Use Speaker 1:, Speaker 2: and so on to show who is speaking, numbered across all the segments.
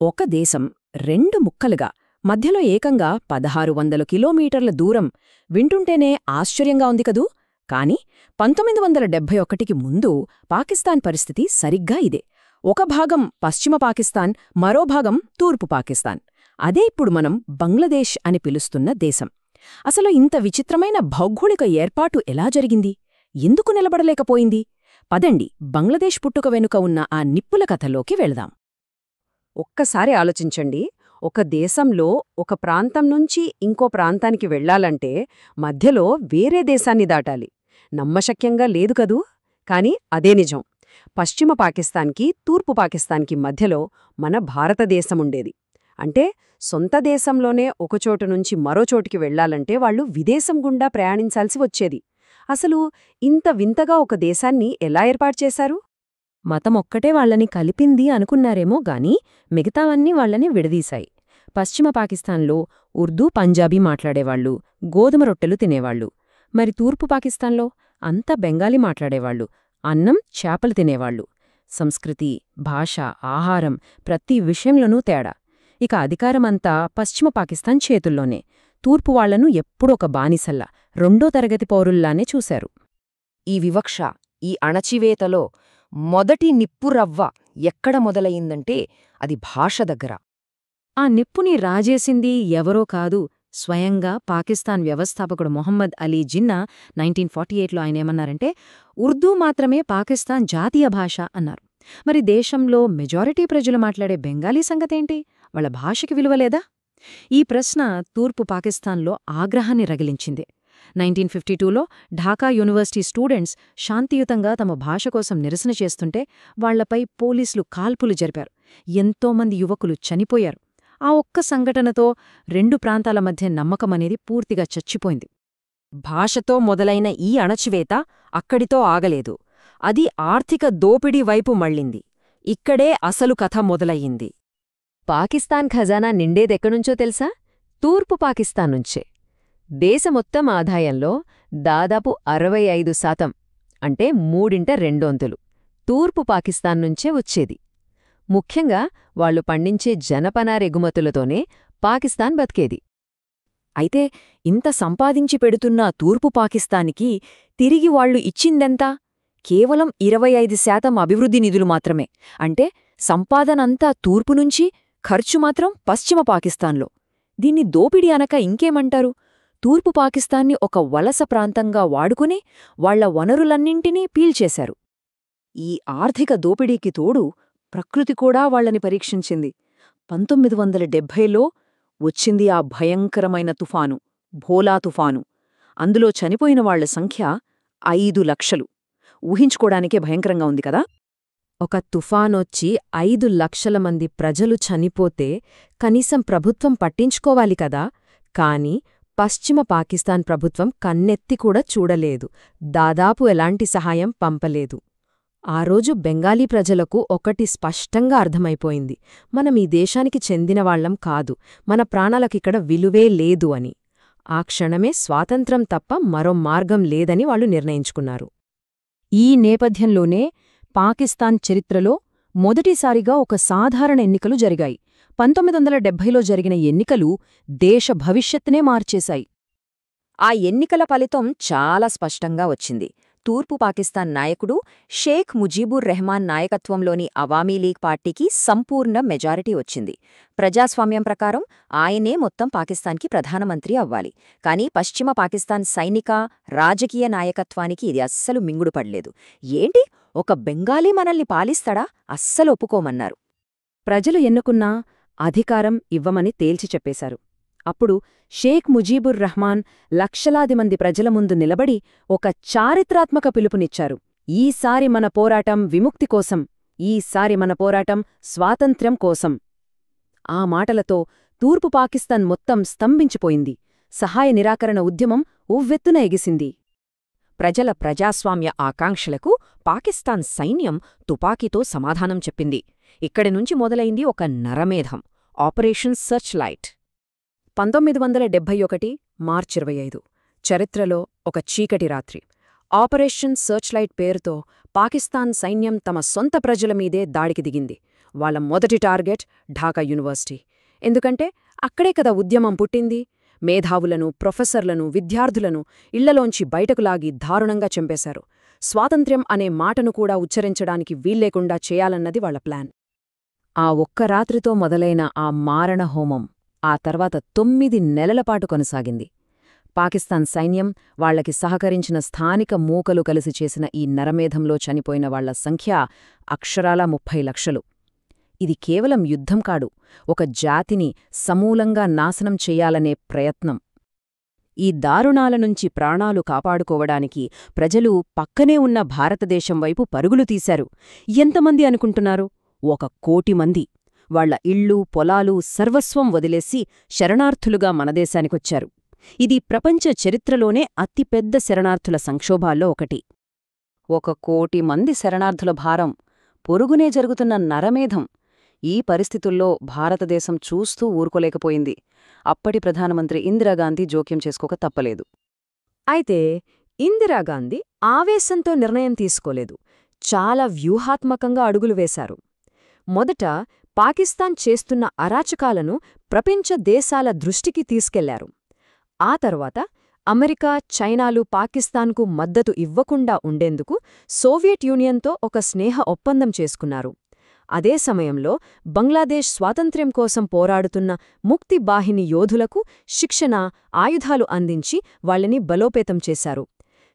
Speaker 1: ఒక దేశం రెండు ముక్కలుగా మధ్యలో ఏకంగా 1600 కిలోమీటర్ల దూరం వింటుంటేనే ఆశ్చర్యంగా ఉంది కదూ. కాని 1971కి ముందు పాకిస్తాన్ పరిస్థితి సరిగ్గా ఇదే. ఒక భాగం పశ్చిమ పాకిస్తాన్, మరో భాగం తూర్పు పాకిస్తాన్. అదే ఇప్పుడు మనం బంగ్లాదేశ్ అని పిలుస్తున్న దేశం. అసలు ఇంత విచిత్రమైన భౌగోళిక ఏర్పాటు ఎలా జరిగింది? ఎందుకు నిలబడలేకపోయింది? పదండి, బంగ్లాదేశ్ పుట్టుక వెనుక ఉన్న ఆ నిప్పుల కథలోకి వెళదాం.
Speaker 2: ఒక్కసారి ఆలోచించండి. ఒక దేశంలో ఒక ప్రాంతం నుంచి ఇంకో ప్రాంతానికి వెళ్లాలంటే మధ్యలో వేరే దేశాన్ని దాటాలి. నమ్మశక్యంగా లేదు కదూ. కాని అదే నిజం. పశ్చిమ పాకిస్తాన్కి, తూర్పు పాకిస్తాన్కి మధ్యలో మన భారతదేశముండేది. అంటే సొంత దేశంలోనే ఒకచోటు నుంచి మరోచోటికి వెళ్లాలంటే వాళ్లు విదేశం గుండా ప్రయాణించాల్సి వచ్చేది. అసలు ఇంత వింతగా ఒక దేశాన్ని ఎలా ఏర్పాటుచేశారు?
Speaker 1: మతమొక్కటే వాళ్లని కలిపింది అనుకున్నారేమో గాని మిగతావన్నీ వాళ్లని విడదీశాయి. పశ్చిమ పాకిస్తాన్లో ఉర్దూ, పంజాబీ మాట్లాడేవాళ్లు, గోధుమ రొట్టెలు తినేవాళ్లు. మరి తూర్పు పాకిస్తాన్లో అంతా బెంగాలీ మాట్లాడేవాళ్లు, అన్నం, చేపలు తినేవాళ్లు. సంస్కృతి, భాష, ఆహారం ప్రతి విషయంలోనూ తేడా. ఇక అధికారమంతా పశ్చిమ పాకిస్తాన్ చేతుల్లోనే. తూర్పు వాళ్లను ఎప్పుడొక బానిసల్లా, రెండో తరగతి పౌరుల్లానే చూశారు.
Speaker 3: ఈ వివక్ష, ఈ అణచివేతలో మొదటి నిప్పురవ్వ ఎక్కడ మొదలయిందంటే అది భాష దగ్గర.
Speaker 1: ఆ నిప్పుని రాజేసింది ఎవరో కాదు, స్వయంగా పాకిస్తాన్ వ్యవస్థాపకుడు మొహమ్మద్ అలీ జిన్నా. 1948లో ఆయనేమన్నారంటే, ఉర్దూ మాత్రమే పాకిస్తాన్ జాతీయ భాష అన్నారు. మరి దేశంలో మెజారిటీ ప్రజలు మాట్లాడే బెంగాలీ సంగతేంటి? వాళ్ల భాషకి విలువలేదా? ఈ ప్రశ్న తూర్పు పాకిస్తాన్లో ఆగ్రహాన్ని రగిలించింది. 1952లో ఢాకా యూనివర్సిటీ స్టూడెంట్స్ శాంతియుతంగా తమ భాష కోసం నిరసన చేస్తుంటే వాళ్లపై పోలీసులు కాల్పులు జరిపారు. ఎంతోమంది యువకులు చనిపోయారు. ఆ ఒక్క సంఘటనతో రెండు ప్రాంతాల మధ్య నమ్మకమనేది పూర్తిగా చచ్చిపోయింది.
Speaker 3: భాషతో మొదలైన ఈ అణచివేత అక్కడితో ఆగలేదు. అది ఆర్థిక దోపిడీ వైపు మళ్ళింది. ఇక్కడే అసలు కథ మొదలయ్యింది.
Speaker 2: పాకిస్తాన్ ఖజానా నిండేదెక్కడ్నుంచో తెలుసా? తూర్పు పాకిస్తాన్ నుంచే. దేశ మొత్తం ఆదాయంలో దాదాపు 65%, అంటే మూడింట రెండొంతులు తూర్పు పాకిస్తాన్ నుంచే వచ్చేది. ముఖ్యంగా వాళ్లు పండించే జనపనార ఎగుమతులతోనే పాకిస్తాన్ బతికేది.
Speaker 3: అయితే ఇంత సంపాదించి పెడుతున్న తూర్పు పాకిస్తాన్కి తిరిగి వాళ్లు ఇచ్చిందెంతా? కేవలం 25% అభివృద్ధి నిధులు మాత్రమే. అంటే సంపాదనంతా తూర్పునుంచి, ఖర్చు మాత్రం పశ్చిమ పాకిస్తాన్లో. దీన్ని దోపిడీ అనక ఇంకేమంటారు? తూర్పు పాకిస్తాన్ని ఒక వలస ప్రాంతంగా వాడుకుని వాళ్ల వనరులన్నింటినీ పీల్చేశారు.
Speaker 1: ఈ ఆర్థిక దోపిడీకి తోడు ప్రకృతి కూడా వాళ్లని పరీక్షించింది. 1970లో వచ్చింది ఆ భయంకరమైన తుఫాను, భోలా తుఫాను. అందులో చనిపోయిన వాళ్ల సంఖ్య 5 లక్షలు. ఊహించుకోడానికే భయంకరంగా ఉంది కదా.
Speaker 3: ఒక తుఫానొచ్చి 5 లక్షల మంది ప్రజలు చనిపోతే కనీసం ప్రభుత్వం పట్టించుకోవాలి కదా. కాని పశ్చిమ పాకిస్తాన్ ప్రభుత్వం కన్నెత్తి కూడా చూడలేదు. దాదాపు ఎలాంటి సహాయం పంపలేదు. ఆ రోజు బెంగాలీ ప్రజలకు ఒకటి స్పష్టంగా అర్థమైపోయింది: మనం ఈ దేశానికి చెందినవాళ్లం కాదు, మన ప్రాణాలకిక్కడ విలువే లేదు అని. ఆ క్షణమే స్వాతంత్ర్యం తప్ప మరో మార్గం లేదని వాళ్లు నిర్ణయించుకున్నారు.
Speaker 1: ఈ నేపథ్యంలోనే పాకిస్తాన్ చరిత్రలో మొదటిసారిగా ఒక సాధారణ ఎన్నికలు జరిగాయి. 1970లో జరిగిన ఎన్నికలు దేశ భవిష్యత్తునే మార్చేశాయి.
Speaker 3: ఆ ఎన్నికల ఫలితం చాలా స్పష్టంగా వచ్చింది. తూర్పు పాకిస్తాన్ నాయకుడు షేక్ ముజీబుర్ రెహమాన్ నాయకత్వంలోని అవామీ లీగ్ పార్టీకి సంపూర్ణ మెజారిటీ వచ్చింది. ప్రజాస్వామ్యం ప్రకారం ఆయనే మొత్తం పాకిస్తాన్కి ప్రధానమంత్రి అవ్వాలి. కాని పశ్చిమ పాకిస్తాన్ సైనిక, రాజకీయ నాయకత్వానికి ఇది అస్సలు మింగుడుపడలేదు. ఏంటి, ఒక బెంగాలీ మనల్ని పాలిస్తాడా? అస్సలు ఒప్పుకోమన్నారు.
Speaker 1: ప్రజలు ఎన్నుకున్నా అధికారం ఇవ్వమని తేల్చి చెప్పేశారు. అప్పుడు షేక్ ముజీబుర్ రహమాన్ లక్షలాది మంది ప్రజల ముందు నిలబడి ఒక చారిత్రాత్మక పిలుపునిచ్చారు: ఈసారి మన పోరాటం విముక్తి కోసం, ఈసారి మన పోరాటం స్వాతంత్ర్యం కోసం. ఆ మాటలతో తూర్పు పాకిస్తాన్ మొత్తం స్తంభించిపోయింది. సహాయ నిరాకరణ ఉద్యమం ఉవ్వెత్తున ఎగిసింది.
Speaker 3: ప్రజల ప్రజాస్వామ్య ఆకాంక్షలకు పాకిస్తాన్ సైన్యం తుపాకీతో సమాధానం చెప్పింది. ఇక్కడి నుంచి మొదలైంది ఒక నరమేధం, ఆపరేషన్ సర్చ్ లైట్.
Speaker 1: 1971 మార్చి 25 చరిత్రలో ఒక చీకటి రాత్రి. ఆపరేషన్ సర్చ్ లైట్ పేరుతో పాకిస్తాన్ సైన్యం తమ సొంత ప్రజల మీదే దాడికి దిగింది.
Speaker 2: వాళ్ళ మొదటి టార్గెట్ ఢాకా యూనివర్సిటీ. ఎందుకంటే అక్కడే కదా ఉద్యమం పుట్టింది. మేధావులను, ప్రొఫెసర్లను, విద్యార్థులను ఇళ్లలోంచి బయటకు లాగి దారుణంగా చంపేశారు. స్వాతంత్ర్యం అనే మాటను కూడా ఉచ్చరించడానికి వీల్లేకుండా చేయాలన్నది వాళ్ల ప్లాన్.
Speaker 1: ఆ ఒక్క రాత్రితో మొదలైన ఆ మారణ హోమం ఆ తర్వాత 9 నెలలపాటు కొనసాగింది. పాకిస్తాన్ సైన్యం, వాళ్లకి సహకరించిన స్థానిక మూకలు కలిసి చేసిన ఈ నరమేధంలో చనిపోయిన వాళ్ల సంఖ్య అక్షరాలా 30 లక్షలు. ఇది కేవలం యుద్ధం కాడు, ఒక జాతిని సమూలంగా నాశనం చెయ్యాలనే ప్రయత్నం. ఈ దారుణాల నుంచి ప్రాణాలు కాపాడుకోవడానికి ప్రజలు పక్కనే ఉన్న భారతదేశం వైపు పరుగులు తీశారు. ఎంతమంది అనుకుంటున్నారు? 1 కోటి మంది. వాళ్ల ఇళ్ళు, పొలాలు, సర్వస్వం వదిలేసి శరణార్థులుగా మనదేశానికొచ్చారు. ఇది ప్రపంచ చరిత్రలోనే అతిపెద్ద శరణార్థుల సంక్షోభాల్లో ఒకటి. 1 కోటి మంది శరణార్థుల భారం, పొరుగునే జరుగుతున్న నరమేధం. ఈ పరిస్థితుల్లో భారతదేశం చూస్తూ ఊరుకోలేకపోయింది. అప్పటి ప్రధానమంత్రి ఇందిరాగాంధీ జోక్యం చేసుకోక తప్పలేదు.
Speaker 2: అయితే ఇందిరాగాంధీ ఆవేశంతో నిర్ణయం తీసుకోలేదు. చాలా వ్యూహాత్మకంగా అడుగులు వేశారు. మొదట పాకిస్తాన్ చేస్తున్న అరాచకాలను ప్రపంచ దేశాల దృష్టికి తీసుకెళ్లారు. ఆ తర్వాత అమెరికా, చైనాలు పాకిస్తాన్కు మద్దతు ఇవ్వకుండా ఉండేందుకు సోవియట్ యూనియన్తో ఒక స్నేహ ఒప్పందం చేసుకున్నారు. అదే సమయంలో బంగ్లాదేశ్ స్వాతంత్ర్యం కోసం పోరాడుతున్న ముక్తి బాహిని యోధులకు శిక్షణ, ఆయుధాలు అందించి వాళ్లని బలోపేతం చేశారు.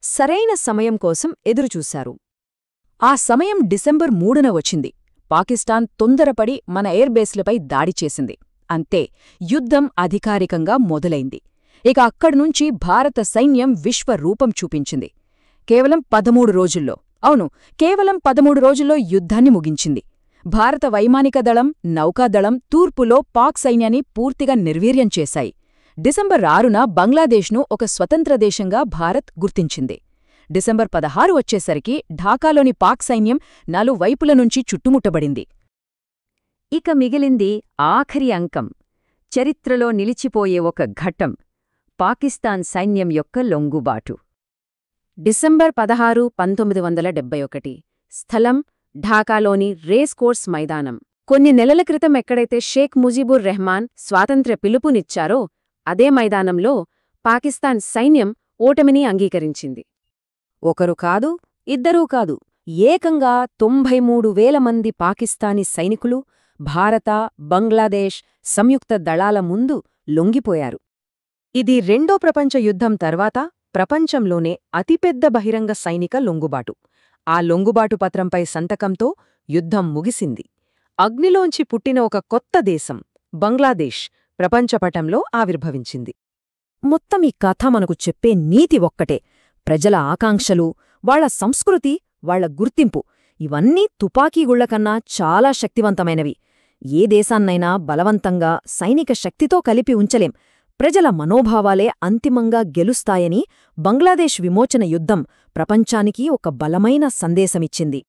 Speaker 2: సరైన సమయం కోసం ఎదురుచూశారు.
Speaker 1: ఆ సమయం డిసెంబర్ 3న వచ్చింది. పాకిస్తాన్ తొందరపడి మన ఎయిర్బేస్లపై దాడి చేసింది. అంతే, యుద్ధం అధికారికంగా మొదలైంది. ఇక అక్కడ్నుంచి భారత సైన్యం విశ్వరూపం చూపించింది. కేవలం 13 రోజుల్లో, అవును, కేవలం 13 రోజుల్లో యుద్ధాన్ని ముగించింది. భారత వైమానిక దళం, నౌకాదళం తూర్పులో పాక్ సైన్యాన్ని పూర్తిగా నిర్వీర్యం చేశాయి. డిసెంబర్ 6న బంగ్లాదేశ్ను ఒక స్వతంత్ర దేశంగా భారత్ గుర్తించింది. డిసెంబర్ 16 వచ్చేసరికి ఢాకాలోని పాక్ సైన్యం నలువైపుల నుంచి చుట్టుముట్టబడింది.
Speaker 2: ఇక మిగిలింది ఆఖరి అంకం, చరిత్రలో నిలిచిపోయే ఒక ఘట్టం, పాకిస్తాన్ సైన్యం యొక్క లొంగుబాటు.
Speaker 1: డిసెంబర్ 16, 1971. స్థలం ఢాకాలోని రేస్ కోర్స్ మైదానం. కొన్ని నెలల క్రితం ఎక్కడైతే షేక్ ముజీబుర్ రెహమాన్ స్వాతంత్ర్య పిలుపునిచ్చారో అదే మైదానంలో పాకిస్తాన్ సైన్యం ఓటమిని అంగీకరించింది. 1 కాదు, 2 కాదు, ఏకంగా 93,000 మంది పాకిస్తానీ సైనికులు భారత, బంగ్లాదేశ్ సంయుక్త దళాల ముందు లొంగిపోయారు. ఇది రెండో ప్రపంచ యుద్ధం తర్వాత ప్రపంచంలోనే అతిపెద్ద బహిరంగ సైనిక లొంగుబాటు. ఆ లొంగుబాటు పత్రంపై సంతకంతో యుద్ధం ముగిసింది. అగ్నిలోంచి పుట్టిన ఒక కొత్త దేశం, బంగ్లాదేశ్, ప్రపంచపటంలో ఆవిర్భవించింది. మొత్తం ఈ కథ మనకు చెప్పే నీతి ఒక్కటే: ప్రజల ఆకాంక్షలు, వాళ్ల సంస్కృతి, వాళ్ల గుర్తింపు ఇవన్నీ తుపాకీగుళ్లకన్నా చాలా శక్తివంతమైనవి. ఏ దేశాన్నైనా బలవంతంగా సైనిక శక్తితో కలిపి ఉంచలేం. ప్రజల మనోభావాలే అంతిమంగా గెలుస్తాయని బంగ్లాదేశ్ విమోచన యుద్ధం ప్రపంచానికి ఒక బలమైన సందేశమిచ్చింది.